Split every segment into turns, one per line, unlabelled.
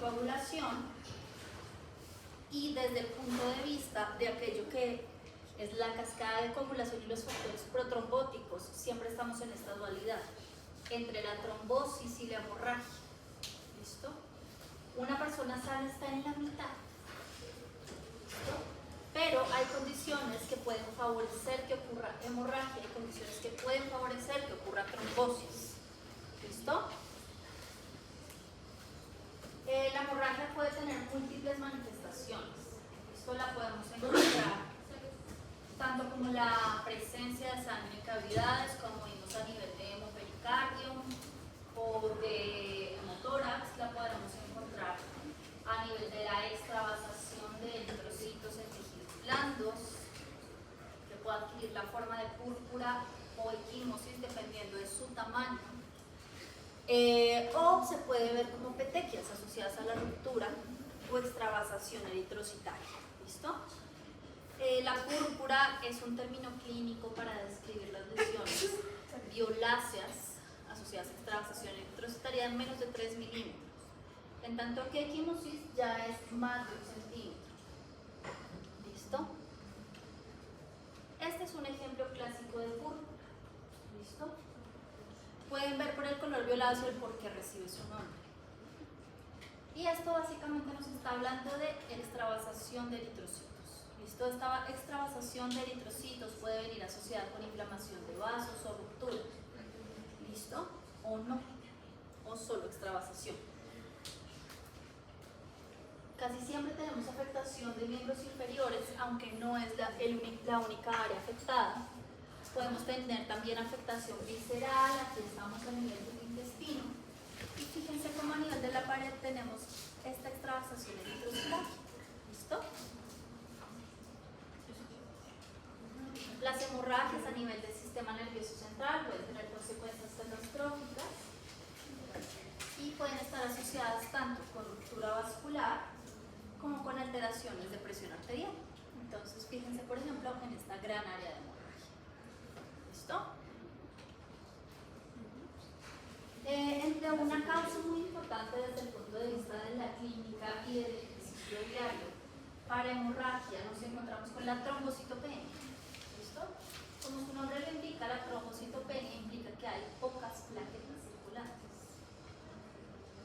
coagulación y desde el punto de vista de aquello que es la cascada de coagulación y los factores protrombóticos, siempre estamos en esta dualidad entre la trombosis y la hemorragia. ¿Listo? Una persona sana está en la mitad. ¿Listo? Pero hay condiciones que pueden favorecer que ocurra hemorragia, hay condiciones que pueden favorecer que ocurra trombosis. ¿Listo? La hemorragia puede tener múltiples manifestaciones. Esto la podemos encontrar tanto como la presencia de sangre en cavidades, como vimos a nivel de hemopericardio o de hemotórax, la podemos encontrar a nivel de la extravasación de eritrocitos en tejidos blandos, que puede adquirir la forma de púrpura o equimosis dependiendo de su tamaño. O se puede ver como petequias asociadas a la ruptura o extravasación eritrocitaria. ¿Listo? La púrpura es un término clínico para describir las lesiones violáceas asociadas a extravasación eritrocitaria de menos de 3 milímetros, en tanto que equimosis ya es más de 1 centímetro. ¿Listo? Este es un ejemplo clásico de púrpura. ¿Listo? Pueden ver por el color violáceo el por qué recibe su nombre. Y esto básicamente nos está hablando de extravasación de eritrocitos. ¿Listo? Esta extravasación de eritrocitos puede venir asociada con inflamación de vasos o ruptura. ¿Listo? O no. O solo extravasación. Casi siempre tenemos afectación de miembros inferiores, aunque no es la única área afectada. Podemos tener también afectación visceral, aquí estamos a nivel del intestino. Y fíjense cómo a nivel de la pared tenemos esta extravasación eritrocitaria. ¿Listo? Las hemorragias a nivel del sistema nervioso central pueden tener consecuencias catastróficas y pueden estar asociadas tanto con ruptura vascular como con alteraciones de presión arterial. Entonces, fíjense, por ejemplo, en esta gran área de hemorragia. ¿Listo? Entre una causa muy importante desde el punto de vista de la clínica y del ejercicio diario para hemorragia nos encontramos con la trombocitopenia. ¿Listo? Como su nombre lo indica, la trombocitopenia implica que hay pocas plaquetas circulantes.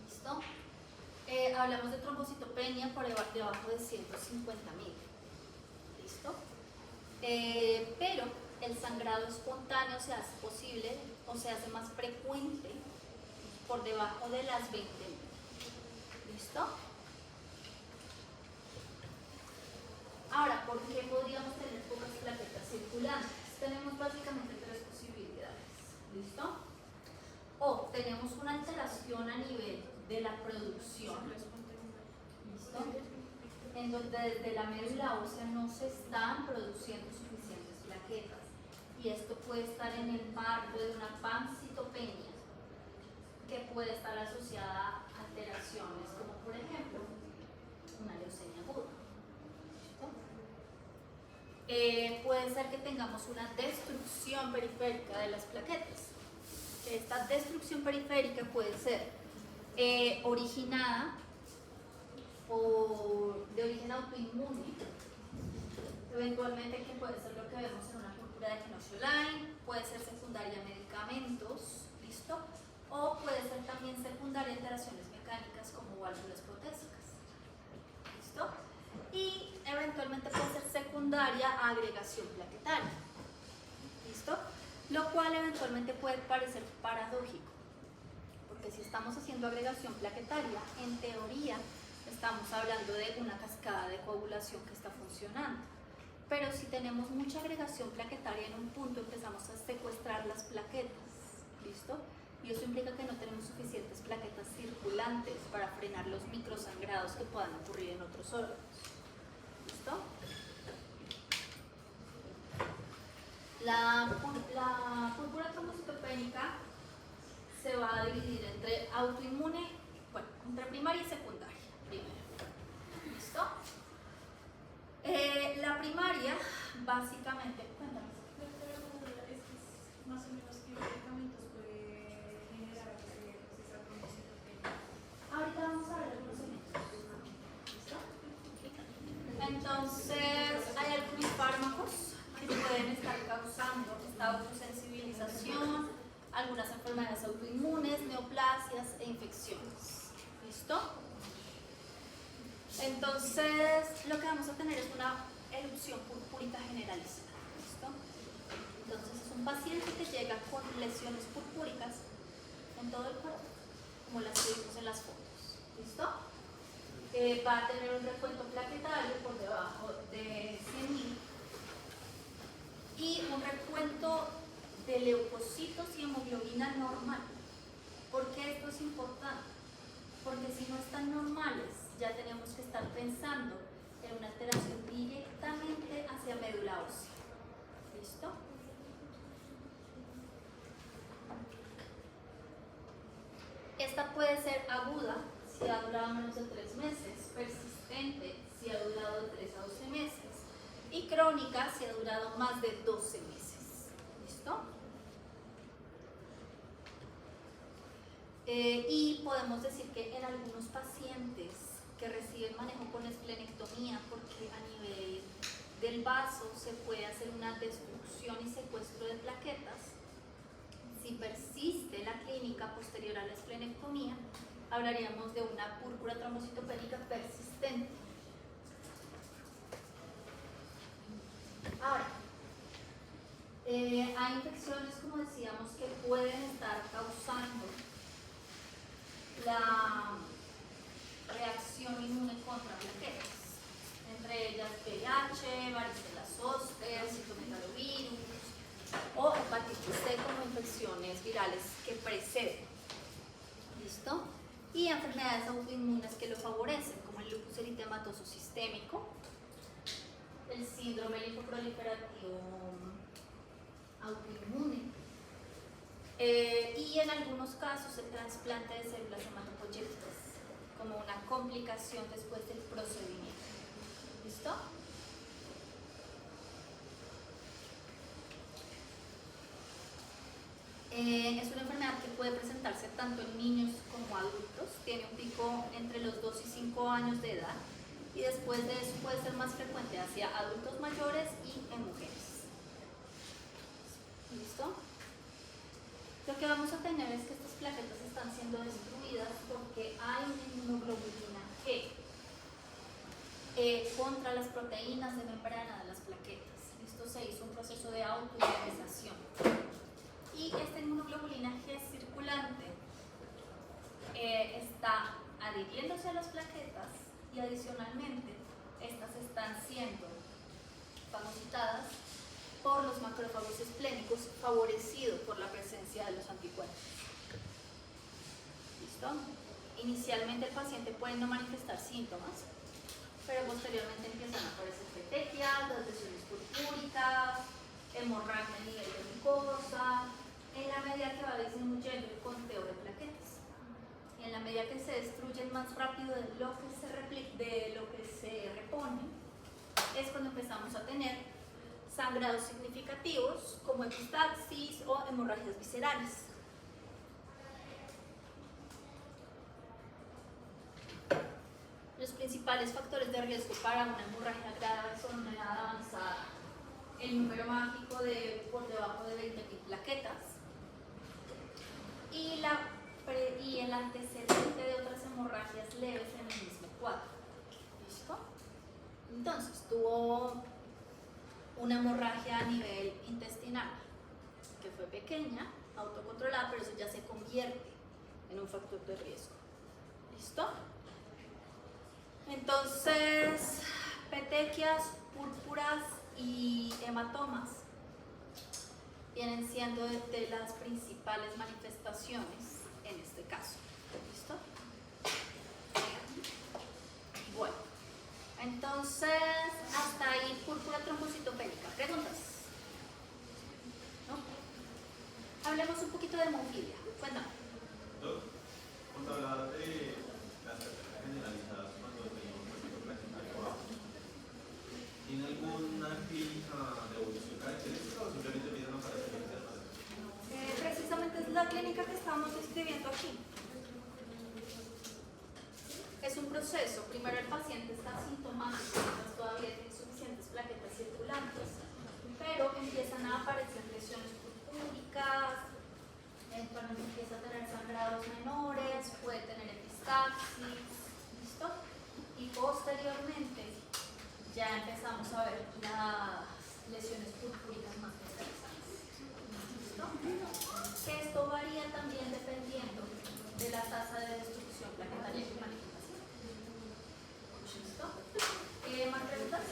¿Listo? Hablamos de trombocitopenia por debajo de 150.000. ¿Listo? Pero el sangrado espontáneo se hace posible o se hace más frecuente por debajo de las 20.000. ¿Listo? Ahora, ¿por qué podríamos tener pocas plaquetas circulantes? Tenemos básicamente 3 posibilidades. ¿Listo? O tenemos una alteración a nivel de la producción. ¿Listo? En donde desde la médula ósea no se están produciendo suficientes plaquetas. Y esto puede estar en el marco de una pancitopenia, que puede estar asociada a alteraciones como, por ejemplo, una leucemia aguda. Puede ser que tengamos una destrucción periférica de las plaquetas. Esta destrucción periférica puede ser originada o de origen autoinmune, eventualmente, que puede ser lo que vemos en una púrpura de Knox-Lein, puede ser secundaria a medicamentos, ¿listo? O puede ser también secundaria a alteraciones mecánicas como válvulas protésicas, ¿listo? Y eventualmente puede ser secundaria a agregación plaquetaria, ¿listo? Lo cual eventualmente puede parecer paradójico, porque si estamos haciendo agregación plaquetaria, en teoría estamos hablando de una cascada de coagulación que está funcionando. Pero si tenemos mucha agregación plaquetaria en un punto, empezamos a secuestrar las plaquetas, ¿listo? Y eso implica que no tenemos suficientes plaquetas circulantes para frenar los microsangrados que puedan ocurrir en otros órganos. ¿Listo? La púrpura trombocitopénica se va a dividir entre autoinmune, bueno, entre primaria y secundaria, primero. ¿Listo? La primaria, básicamente, cuéntame.
Es más o menos qué medicamentos puede generar esa trombocitopenia.
Ahorita vamos a ver algunos ejemplos. Entonces, hay algunos fármacos que pueden estar causando esta autosensibilización, algunas enfermedades autoinmunes, neoplasias e infecciones. ¿Listo? Entonces, lo que vamos a tener es una erupción purpúrica generalizada. ¿Listo? Entonces, es un paciente que llega con lesiones purpúricas en todo el cuerpo, como las que vimos en las fotos. ¿Listo? Va a tener un recuento plaquetario por debajo de 100.000 y un recuento de leucocitos y hemoglobina normal. ¿Por qué esto es importante? Porque si no están normales, ya tenemos que estar pensando en una alteración directamente hacia médula ósea. ¿Listo? Esta puede ser aguda si ha durado menos de 3 meses, persistente si ha durado de 3 a 12 meses y crónica si ha durado más de 12 meses. ¿Listo? Y podemos decir que en algunos pacientes que reciben manejo con esplenectomía, porque a nivel del vaso se puede hacer una destrucción y secuestro de plaquetas, si persiste la clínica posterior a la esplenectomía, hablaríamos de una púrpura trombocitopénica persistente. Ahora, hay infecciones, como decíamos, que pueden estar causando la reacción inmune contra plaquetas, entre ellas VIH, varicela zoster, citomegalovirus o hepatitis C como infecciones virales que preceden. ¿Listo? Y enfermedades autoinmunes que lo favorecen, como el lupus eritematoso sistémico, el síndrome linfoproliferativo autoinmune, y en algunos casos el trasplante de células hematopoyéticas como una complicación después del procedimiento. ¿Listo? Es una enfermedad que puede presentarse tanto en niños como adultos, tiene un pico entre los 2 y 5 años de edad y después de eso puede ser más frecuente hacia adultos mayores y en mujeres. ¿Listo? Lo que vamos a tener es que estas plaquetas están siendo destruidas porque hay una inmunoglobulina G contra las proteínas de membrana de las plaquetas. Esto se hizo un proceso de autoinmunización. Y esta inmunoglobulina G circulante está adhiriéndose a las plaquetas y adicionalmente estas están siendo fagocitadas por los macrófagos esplénicos, favorecido por la presencia de los anticuerpos. ¿Listo? Inicialmente el paciente puede no manifestar síntomas, pero posteriormente empiezan a aparecer petequias, las lesiones purpúricas, hemorragia a nivel de mucosa, en la medida que va disminuyendo el conteo de plaquetas. Y en la medida que se destruyen más rápido de lo que se repone, es cuando empezamos a tener sangrados significativos como epistaxis o hemorragias viscerales. Los principales factores de riesgo para una hemorragia grave son una edad avanzada, el número mágico de por debajo de 20.000 plaquetas y el antecedente de otras hemorragias leves en el mismo cuadro. ¿Listo? Entonces, tuvo una hemorragia a nivel intestinal que fue pequeña, autocontrolada, pero eso ya se convierte en un factor de riesgo. ¿Listo? Entonces, petequias, púrpuras y hematomas vienen siendo de las principales manifestaciones en este caso. ¿Listo? Bueno, entonces hasta ahí púrpura trombocitopénica. ¿Preguntas? ¿No? Hablemos un poquito de hemofilia. Cuéntame.
Vamos a hablar de las plaquetas generalizadas cuando tenemos un plaquetario bajo. ¿Tiene alguna clínica de evolución característica o simplemente empiezan a aparecer internamente?
Precisamente es la clínica que estamos describiendo aquí. Es un proceso proceso. Primero el paciente está asintomático, entonces todavía tiene suficientes plaquetas circulantes, pero empiezan a aparecer lesiones purpúricas, cuando empieza a tener sangrados menores, puede tener epistaxis, ¿listo? Y posteriormente ya empezamos a ver las lesiones purpúricas más interesantes. ¿Listo? Que esto varía también dependiendo de la tasa de destrucción plaquetaria que maneja el paciente. ¿Listo? ¿Más preguntas?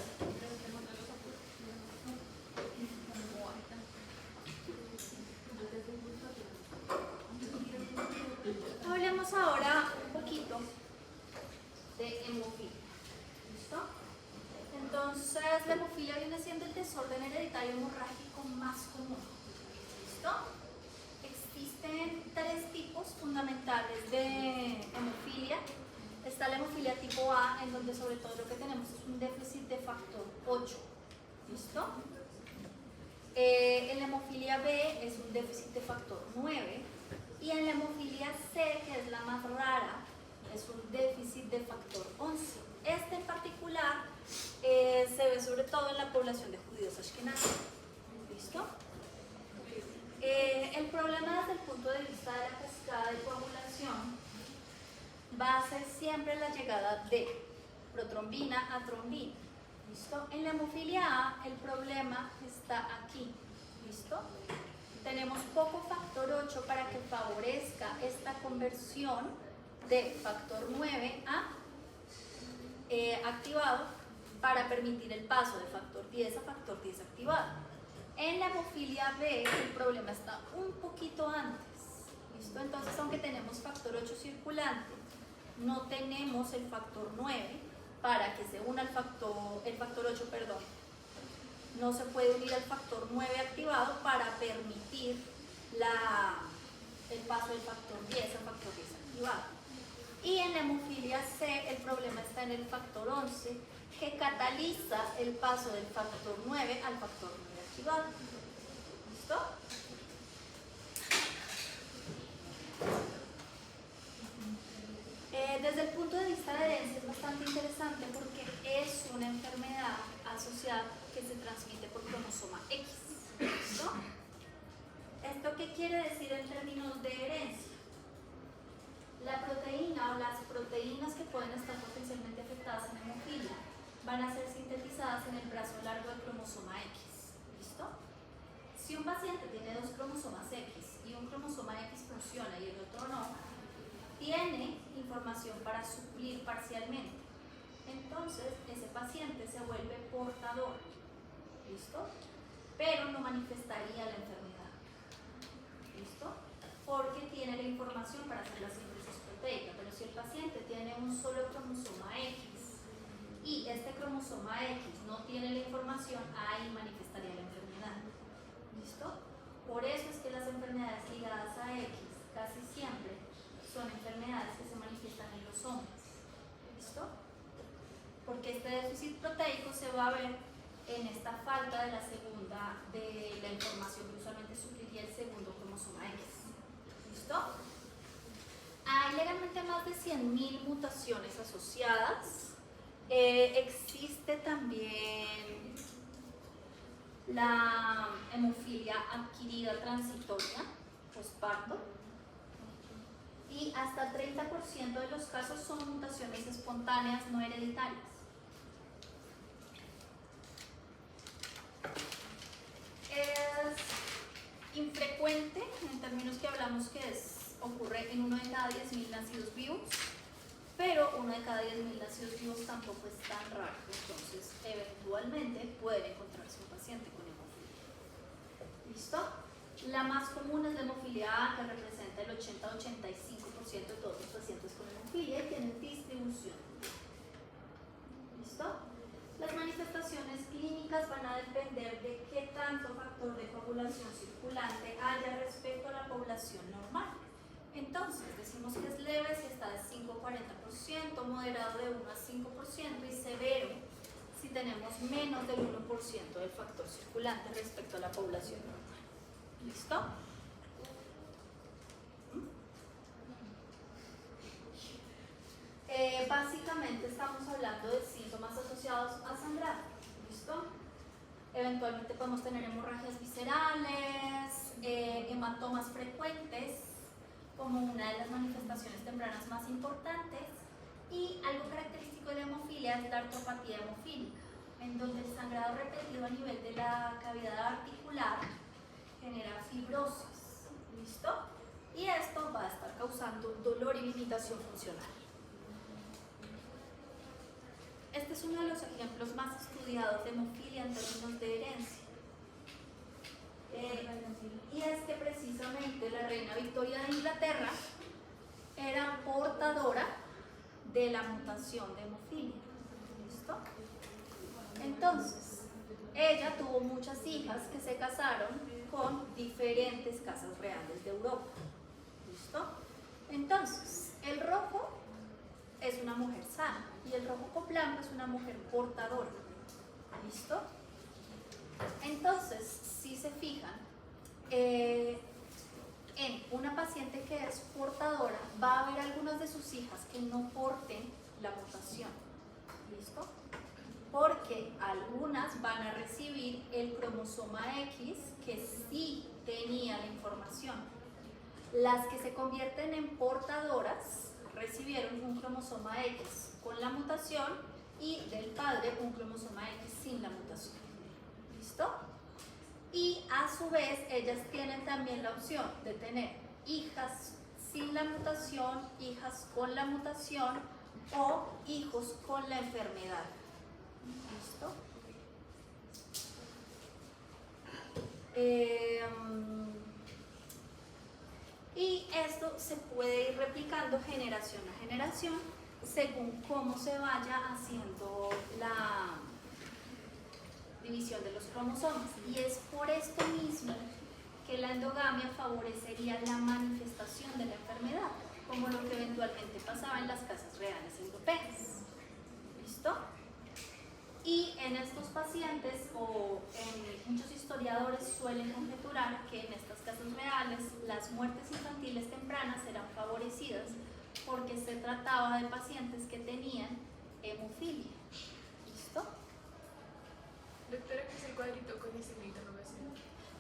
Hablemos ahora un poquito de hemofilia. ¿Listo? Entonces, la hemofilia viene siendo el desorden hereditario hemorrágico más común. ¿Listo? Existen tres tipos fundamentales de hemofilia. Está la hemofilia tipo A, en donde sobre todo lo que tenemos es un déficit de factor 8. ¿Listo? En la hemofilia B es un déficit de factor 9. Y en la hemofilia C, que es la más rara, es un déficit de factor 11. Este en particular se ve sobre todo en la población de judíos ashkenazí. ¿Listo? El problema desde el punto de vista de la cascada de coagulación va a ser siempre la llegada de protrombina a trombina. ¿Listo? En la hemofilia A el problema está aquí. ¿Listo? Tenemos poco factor 8 para que favorezca esta conversión de factor 9 a activado para permitir el paso de factor 10 a factor 10 activado. En la hemofilia B el problema está un poquito antes. ¿Listo? Entonces, aunque tenemos factor 8 circulante, no tenemos el factor 9 para que se una el factor 8, perdón. No se puede unir al factor 9 activado para permitir el paso del factor 10 al factor 10 activado. Y en la hemofilia C el problema está en el factor 11, que cataliza el paso del factor 9 al factor 9 activado. ¿Listo? Desde el punto de vista de herencia es bastante interesante porque es una enfermedad asociada que se transmite por cromosoma X. ¿Listo? ¿Esto qué quiere decir en términos de herencia? La proteína o las proteínas que pueden estar potencialmente afectadas en hemofilia van a ser sintetizadas en el brazo largo del cromosoma X. ¿Listo? Si un paciente tiene dos cromosomas X y un cromosoma X funciona y el otro no, tiene información para suplir parcialmente. Entonces, ese paciente se vuelve portador. ¿Listo? Pero no manifestaría la enfermedad. ¿Listo? Porque tiene la información para hacer la síntesis proteica. Pero si el paciente tiene un solo cromosoma X y este cromosoma X no tiene la información, ahí manifestaría la enfermedad. ¿Listo? Por eso es que las enfermedades ligadas a X casi siempre son enfermedades que se manifiestan en los hombres. ¿Listo? Porque este déficit proteico se va a ver en esta falta de la información que usualmente supliría el segundo cromosoma X. ¿Listo? Hay legalmente más de 100.000 mutaciones asociadas. Existe también la hemofilia adquirida transitoria, posparto. Y hasta el 30% de los casos son mutaciones espontáneas no hereditarias. Es infrecuente, en términos que hablamos que ocurre en 1 de cada 10.000 nacidos vivos, pero 1 de cada 10.000 nacidos vivos tampoco es tan raro, entonces eventualmente puede encontrarse un paciente con hemofilia. ¿Listo? La más común es la hemofilia A, que representa el 80-85% de todos los pacientes con hemofilia y tienen distribución. ¿Listo? Las manifestaciones clínicas van a depender de qué tanto factor de coagulación circulante haya respecto a la población normal. Entonces, decimos que es leve si está de 5-40%, moderado de 1 a 5% y severo si tenemos menos del 1% del factor circulante respecto a la población normal. ¿Listo? Básicamente básicamente estamos hablando de síntomas asociados a sangrado. ¿Listo? Eventualmente podemos tener hemorragias viscerales, hematomas frecuentes, como una de las manifestaciones tempranas más importantes, y algo característico de la hemofilia es la artropatía hemofílica, en donde el sangrado repetido a nivel de la cavidad articular genera fibrosis. ¿Listo? Y esto va a estar causando dolor y limitación funcional. Este es uno de los ejemplos más estudiados de hemofilia en términos de herencia. Y es que precisamente la reina Victoria de Inglaterra era portadora de la mutación de hemofilia. ¿Listo? Entonces, ella tuvo muchas hijas que se casaron con diferentes casas reales de Europa. ¿Listo? Entonces, el rojo es una mujer sana y el rojo con blanco es una mujer portadora. ¿Listo? Entonces, si se fijan, en una paciente que es portadora va a haber algunas de sus hijas que no porten la mutación. ¿Listo? Porque algunas van a recibir el cromosoma X que sí tenía la información. Las que se convierten en portadoras recibieron un cromosoma X con la mutación y del padre un cromosoma X sin la mutación. ¿Listo? Y a su vez ellas tienen también la opción de tener hijas sin la mutación, hijas con la mutación o hijos con la enfermedad. ¿Listo? Y esto se puede ir replicando generación a generación según cómo se vaya haciendo la división de los cromosomas. Y es por esto mismo que la endogamia favorecería la manifestación de la enfermedad, como lo que eventualmente pasaba en las casas reales europeas. ¿Listo? Y en estos pacientes, o en muchos historiadores suelen conjeturar que en estas casas reales las muertes infantiles tempranas eran favorecidas porque se trataba de pacientes que tenían hemofilia. ¿Listo?
Doctora, ¿qué es el cuadrito con ese de interrogación?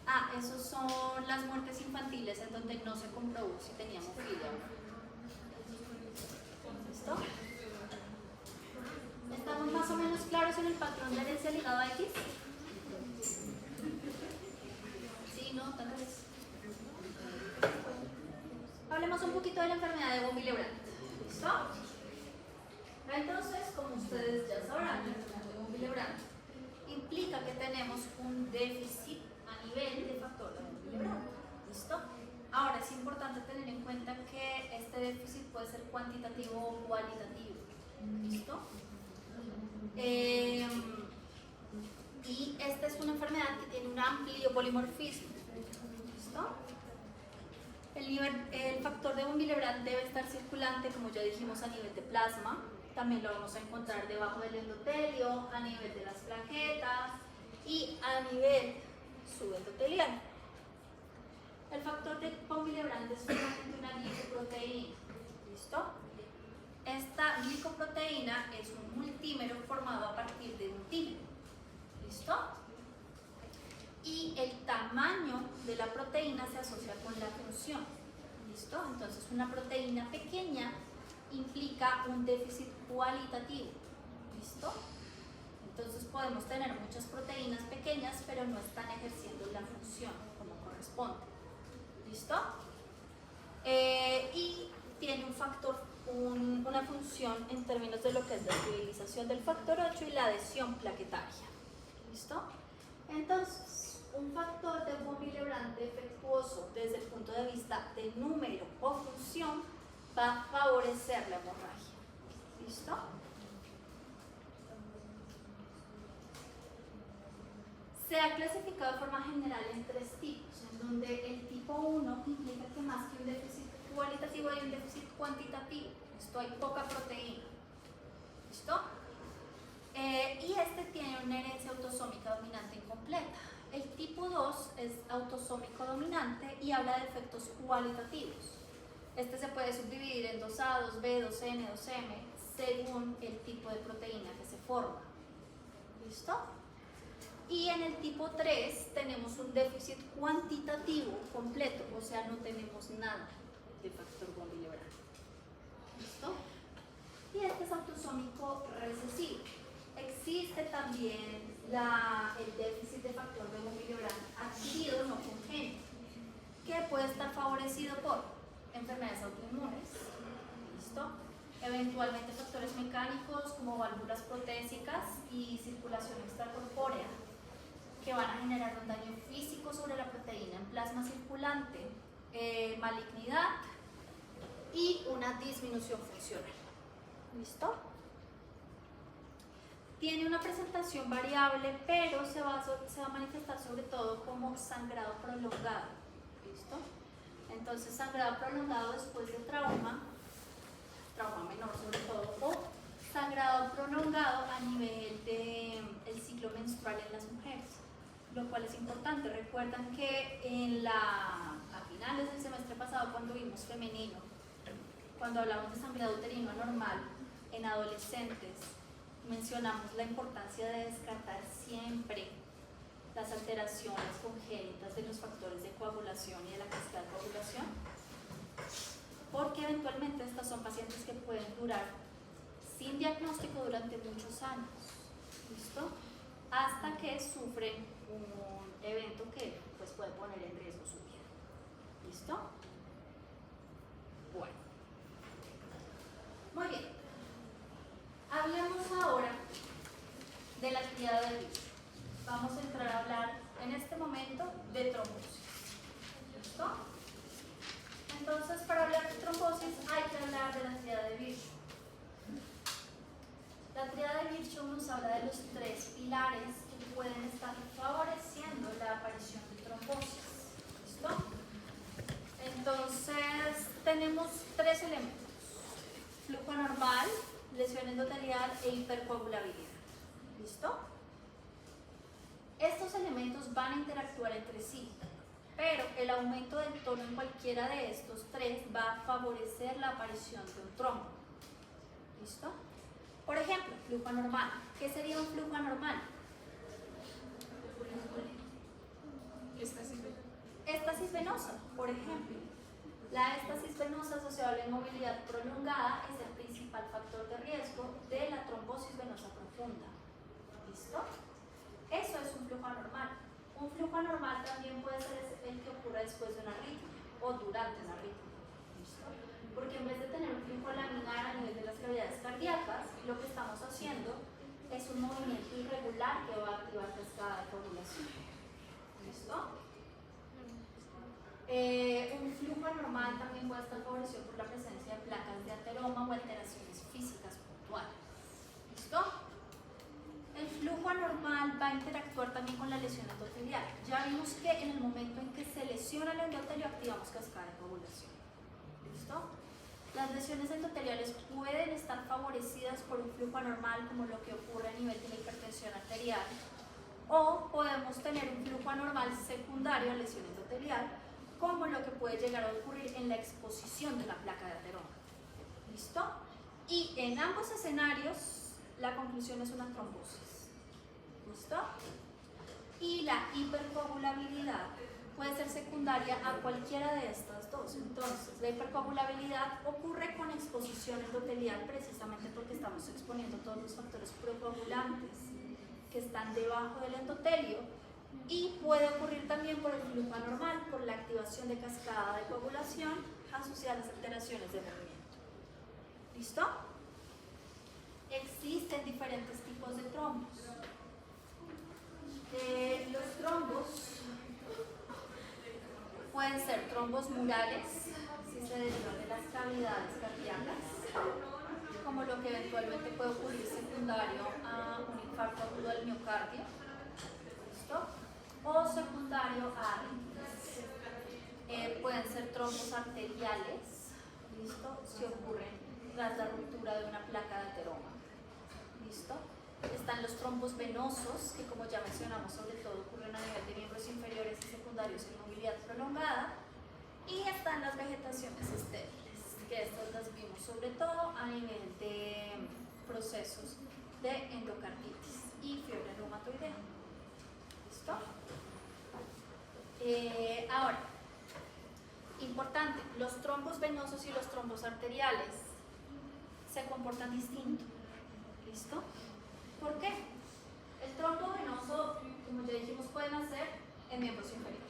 Ah, esos son las muertes infantiles en donde no se comprobó si tenía hemofilia. ¿Listo? ¿Estamos más o menos claros en el patrón de herencia ligado a X? Sí, no, tal vez. Hablemos un poquito de la enfermedad de von Willebrand. ¿Listo? Entonces, como ustedes ya sabrán, la enfermedad de von Willebrand implica que tenemos un déficit a nivel de factor de von Willebrand. ¿Listo? Ahora, es importante tener en cuenta que este déficit puede ser cuantitativo o cualitativo. ¿Listo? Y esta es una enfermedad que tiene un amplio polimorfismo. ¿Listo? El factor de von Willebrand debe estar circulante, como ya dijimos, a nivel de plasma. También lo vamos a encontrar debajo del endotelio, a nivel de las plaquetas y a nivel subendotelial. El factor de von Willebrand es solamente una glicoproteína. ¿Listo? Esta glicoproteína es un multímero formado a partir de un dímero. ¿Listo? Y el tamaño de la proteína se asocia con la función. ¿Listo? Entonces, una proteína pequeña implica un déficit cualitativo. ¿Listo? Entonces, podemos tener muchas proteínas pequeñas, pero no están ejerciendo la función como corresponde. ¿Listo? Y tiene un factor, una función en términos de lo que es la civilización del factor 8 y la adhesión plaquetaria. ¿Listo? Entonces, un factor de von Willebrand defectuoso desde el punto de vista de número o función va a favorecer la hemorragia. ¿Listo? Se ha clasificado de forma general en tres tipos, en donde el tipo 1 implica que más que un déficit cualitativo hay un déficit cuantitativo. Esto hay poca proteína. ¿Listo? Y este tiene una herencia autosómica dominante incompleta. El tipo 2 es autosómico dominante y habla de efectos cualitativos. Este se puede subdividir en 2A, 2B, 2N, 2M, según el tipo de proteína que se forma. ¿Listo? Y en el tipo 3 tenemos un déficit cuantitativo completo, o sea, no tenemos nada de factor von Willebrand. ¿Listo? Y este es autosómico recesivo. Existe también el déficit de factor de von Willebrand adquirido, no congénito, que puede estar favorecido por enfermedades autoinmunes, ¿listo? Eventualmente factores mecánicos como válvulas protésicas y circulación extracorpórea, que van a generar un daño físico sobre la proteína en plasma circulante, malignidad y una disminución funcional. ¿Listo? Tiene una presentación variable, pero se va a manifestar sobre todo como sangrado prolongado. ¿Listo? Entonces, sangrado prolongado después de trauma menor sobre todo, o sangrado prolongado a nivel del ciclo menstrual en las mujeres, lo cual es importante. Recuerdan que a finales del semestre pasado, cuando vimos femenino, cuando hablamos de sangrado uterino anormal en adolescentes, mencionamos la importancia de descartar siempre las alteraciones congénitas de los factores de coagulación y de la cascada de coagulación, porque eventualmente estas son pacientes que pueden durar sin diagnóstico durante muchos años, ¿listo? Hasta que sufren un evento que pues, puede poner en riesgo su vida, ¿listo? Bueno, muy bien. Hablemos ahora de la actividad del virus. Vamos a entrar a hablar en este momento de trombosis, ¿listo? Entonces, para hablar de trombosis hay que hablar de la tríada de Virchow. La tríada de Virchow nos habla de los 3 pilares que pueden estar favoreciendo la aparición de trombosis. ¿Listo? Entonces, tenemos 3 elementos: flujo anormal, lesión endotelial e hipercoagulabilidad. ¿Listo? Estos elementos van a interactuar entre sí, pero el aumento del tono en cualquiera de estos 3 va a favorecer la aparición de un trombo. ¿Listo? Por ejemplo, flujo anormal. ¿Qué sería un flujo anormal? Éstasis venosa, por ejemplo. La éstasis venosa asociada a la inmovilidad prolongada es el principal factor de riesgo de la trombosis venosa profunda. ¿Listo? Eso es un flujo anormal. Un flujo anormal también puede ser el que ocurra después de una arritmia o durante una arritmia. ¿Listo? Porque en vez de tener un flujo laminar a nivel de las cavidades cardíacas, lo que estamos haciendo es un movimiento irregular que va a activar cascada de coagulación. ¿Listo? Un flujo anormal también puede estar favorecido por la presencia de placas de ateroma o alteraciones físicas puntuales. ¿Listo? El flujo anormal va a interactuar también con la lesión endotelial. Ya vimos que en el momento en que se lesiona el endotelio activamos cascada de coagulación. ¿Listo? Las lesiones endoteliales pueden estar favorecidas por un flujo anormal, como lo que ocurre a nivel de la hipertensión arterial, o podemos tener un flujo anormal secundario a lesión endotelial, como lo que puede llegar a ocurrir en la exposición de la placa de ateroma. ¿Listo? Y en ambos escenarios la conclusión es una trombosis. ¿Listo? Y la hipercoagulabilidad puede ser secundaria a cualquiera de estas dos. Entonces, la hipercoagulabilidad ocurre con exposición endotelial precisamente porque estamos exponiendo todos los factores procoagulantes que están debajo del endotelio, y puede ocurrir también por el flujo anormal, por la activación de cascada de coagulación asociada a las alteraciones de movimiento. ¿Listo? Existen diferentes tipos de trombos. Los trombos pueden ser trombos murales, si se derivan de las cavidades cardíacas, como lo que eventualmente puede ocurrir secundario a un infarto agudo del miocardio. ¿Listo? O secundario a arritmias. Pueden ser trombos arteriales, ¿listo? Si ocurren tras la ruptura de una placa de ateroma. ¿Listo? Están los trombos venosos, que como ya mencionamos, sobre todo ocurren a nivel de miembros inferiores y secundarios en movilidad prolongada. Y están las vegetaciones estériles. que estas las vimos sobre todo a nivel de procesos de endocarditis y fiebre reumatoidea. ¿Listo? Ahora, importante, los trombos venosos y los trombos arteriales se comportan distinto. ¿Listo? ¿Por qué? El trombo venoso, como ya dijimos, pueden hacer en miembros inferiores.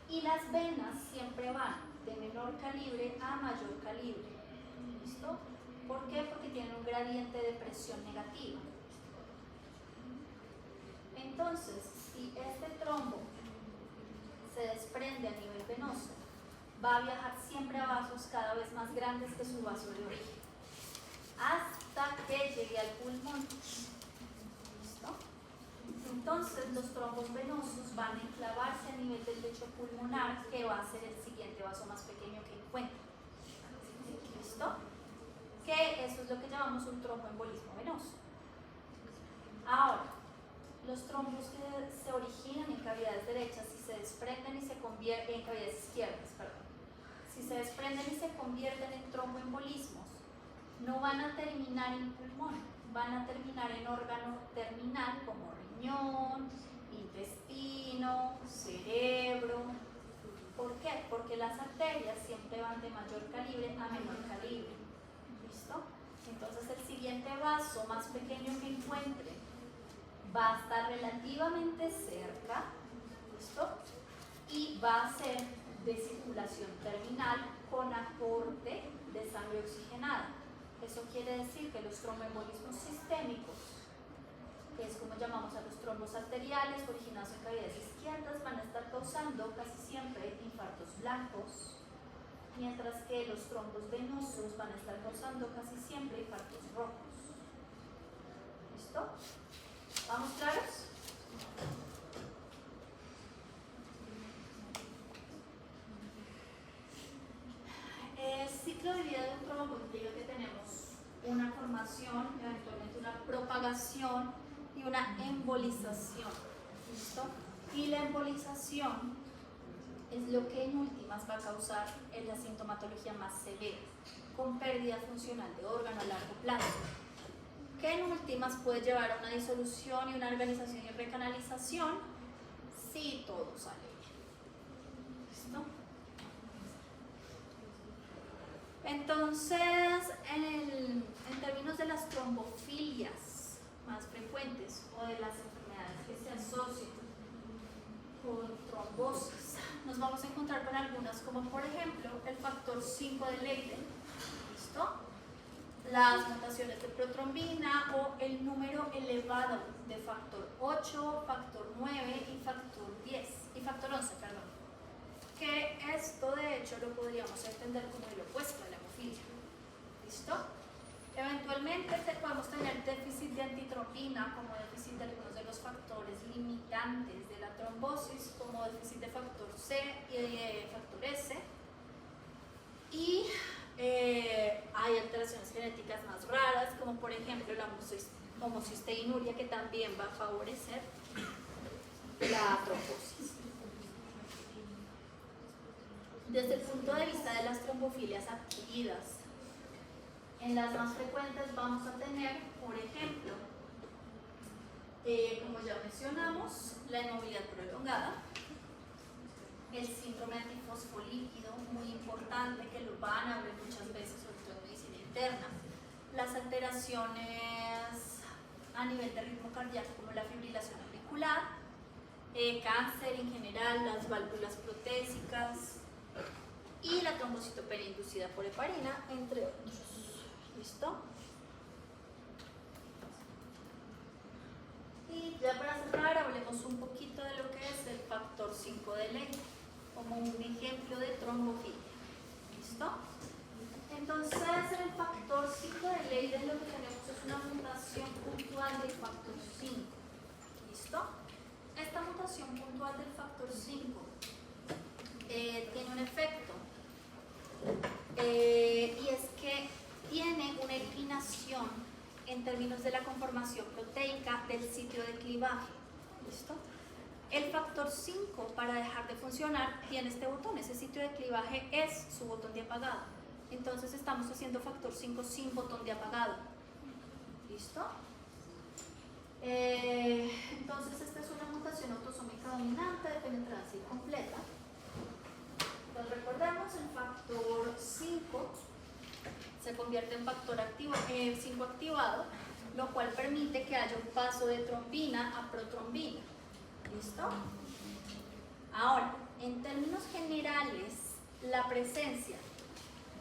Y las venas siempre van de menor calibre a mayor calibre. ¿Listo? ¿Por qué? Porque tienen un gradiente de presión negativa. Entonces, si este trombo se desprende a nivel venoso, va a viajar siempre a vasos cada vez más grandes que su vaso de origen, hasta que llegue al pulmón. ¿Listo? Entonces, los trombos venosos van a enclavarse a nivel del lecho pulmonar, que va a ser el siguiente vaso más pequeño que encuentren. ¿Listo? Que eso es lo que llamamos un tromboembolismo venoso. Ahora, los trombos que se originan en cavidades derechas, si se desprenden y se convierten en cavidades izquierdas, perdón, si se desprenden y se convierten en tromboembolismos, no van a terminar en pulmón, van a terminar en órgano terminal como riñón, intestino, cerebro. ¿Por qué? Porque las arterias siempre van de mayor calibre a menor calibre. ¿Listo? Entonces el siguiente vaso más pequeño que encuentre va a estar relativamente cerca, ¿listo? Y va a ser de circulación terminal con aporte de sangre oxigenada. Eso quiere decir que los tromboembolismos sistémicos, que es como llamamos a los trombos arteriales originados en cavidades izquierdas, van a estar causando casi siempre infartos blancos, mientras que los trombos venosos van a estar causando casi siempre infartos rojos. ¿Listo? ¿Vamos claros? El ciclo de vida de un trombo implica que tenemos una formación, eventualmente una propagación y una embolización. ¿Listo? Y la embolización es lo que en últimas va a causar la sintomatología más severa, con pérdida funcional de órgano a largo plazo, que en últimas puede llevar a una disolución y una organización y recanalización si todo sale bien. ¿Listo? Entonces, en términos de las trombofilias más frecuentes o de las enfermedades que se asocian con trombosis, nos vamos a encontrar con algunas como por ejemplo el factor 5 de Leiden. ¿Listo? Las mutaciones de protrombina o el número elevado de factor 8, factor 9 y factor 10 y factor 11, perdón. Que esto de hecho lo podríamos entender como el opuesto a la hemofilia. ¿Listo? Eventualmente podemos tener déficit de antitrombina como déficit de algunos de los factores limitantes de la trombosis, como déficit de factor C y de factor S. Y hay alteraciones genéticas más raras, como por ejemplo la homocisteinuria, que también va a favorecer la trombosis. Desde el punto de vista de las trombofilias adquiridas, en las más frecuentes vamos a tener, por ejemplo, como ya mencionamos, la inmovilidad prolongada, el síndrome antifosfolípido, muy importante, que lo van a ver muchas veces, sobre todo en medicina interna, las alteraciones a nivel de ritmo cardíaco como la fibrilación auricular, cáncer en general, las válvulas protésicas y la trombocitopenia inducida por heparina, entre otros. ¿Listo? Y ya para cerrar, hablemos un poquito de lo que es el factor 5 de Leiden, como un ejemplo de trombofilia. ¿Listo? Entonces, en el factor 5 de Leiden lo que tenemos es una mutación puntual del factor 5. ¿Listo? Esta mutación puntual del factor 5 tiene un efecto, y es que tiene una inclinación en términos de la conformación proteica del sitio de clivaje. ¿Listo? El factor 5, para dejar de funcionar, tiene este botón. Ese sitio de clivaje es su botón de apagado. entonces estamos haciendo factor 5 sin botón de apagado. ¿Listo? Entonces esta es una mutación autosómica dominante de penetrancia incompleta. Entonces recordemos, el factor 5 se convierte en factor 5 activado, lo cual permite que haya un paso de trombina a protrombina. ¿Listo? Ahora, en términos generales, la presencia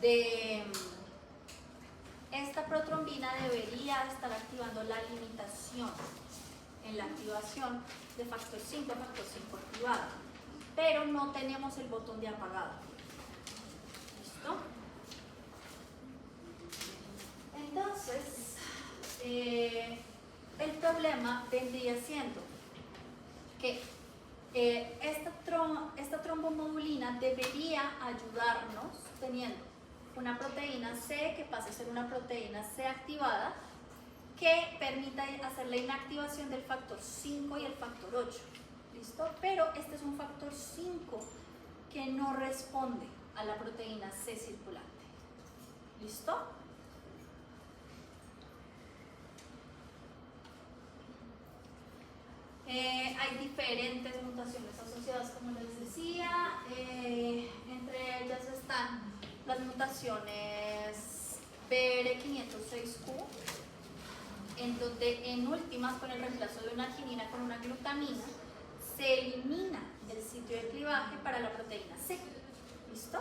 de esta protrombina debería estar activando la limitación en la activación de factor 5 a factor 5 activado, pero no tenemos el botón de apagado. ¿Listo? Entonces, el problema vendría siendo que esta trombomodulina debería ayudarnos teniendo una proteína C que pase a ser una proteína C activada que permita hacer la inactivación del factor 5 y el factor 8. ¿Listo? Pero este es un factor 5 que no responde a la proteína C circulante. ¿Listo? Hay diferentes mutaciones asociadas, como les decía, entre ellas están las mutaciones BR506Q, en donde en últimas, con el reemplazo de una arginina con una glutamina, se elimina el sitio de clivaje para la proteína C. ¿Listo?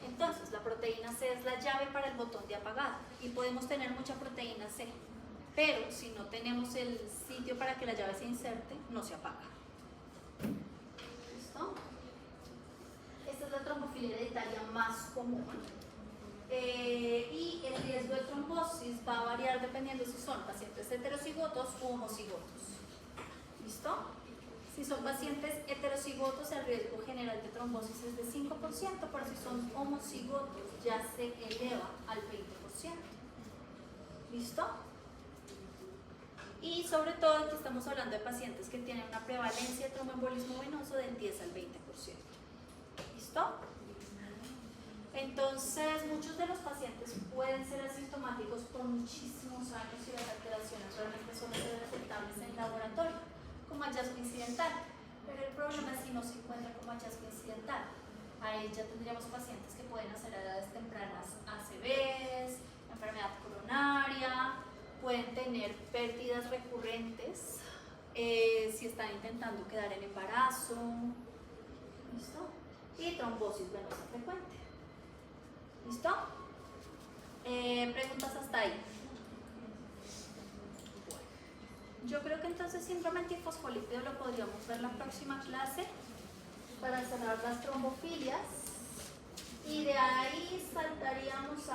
Entonces, la proteína C es la llave para el botón de apagado y podemos tener mucha proteína C, pero si no tenemos el sitio para que la llave se inserte, no se apaga. ¿Listo? Esta es la trombofilia hereditaria más común. Y el riesgo de trombosis va a variar dependiendo si son pacientes heterocigotos o homocigotos. ¿Listo? Si son pacientes heterocigotos, el riesgo general de trombosis es de 5%, pero si son homocigotos ya se eleva al 20%. ¿Listo? Y sobre todo aquí estamos hablando de pacientes que tienen una prevalencia de tromboembolismo venoso del 10 al 20%. ¿Listo? Entonces, muchos de los pacientes pueden ser asintomáticos por muchísimos años y las alteraciones realmente son detectables en laboratorio como hallazgo incidental, pero el problema es si no se encuentra como hallazgo incidental. Ahí ya tendríamos pacientes que pueden hacer a edades tempranas ACVs, enfermedad coronaria, pueden tener pérdidas recurrentes si están intentando quedar en embarazo. ¿Listo? Y trombosis venosa frecuente. ¿Listo? Preguntas hasta ahí. Yo creo que entonces síndrome antifosfolípido lo podríamos ver la próxima clase para cerrar las trombofilias y de ahí saltaríamos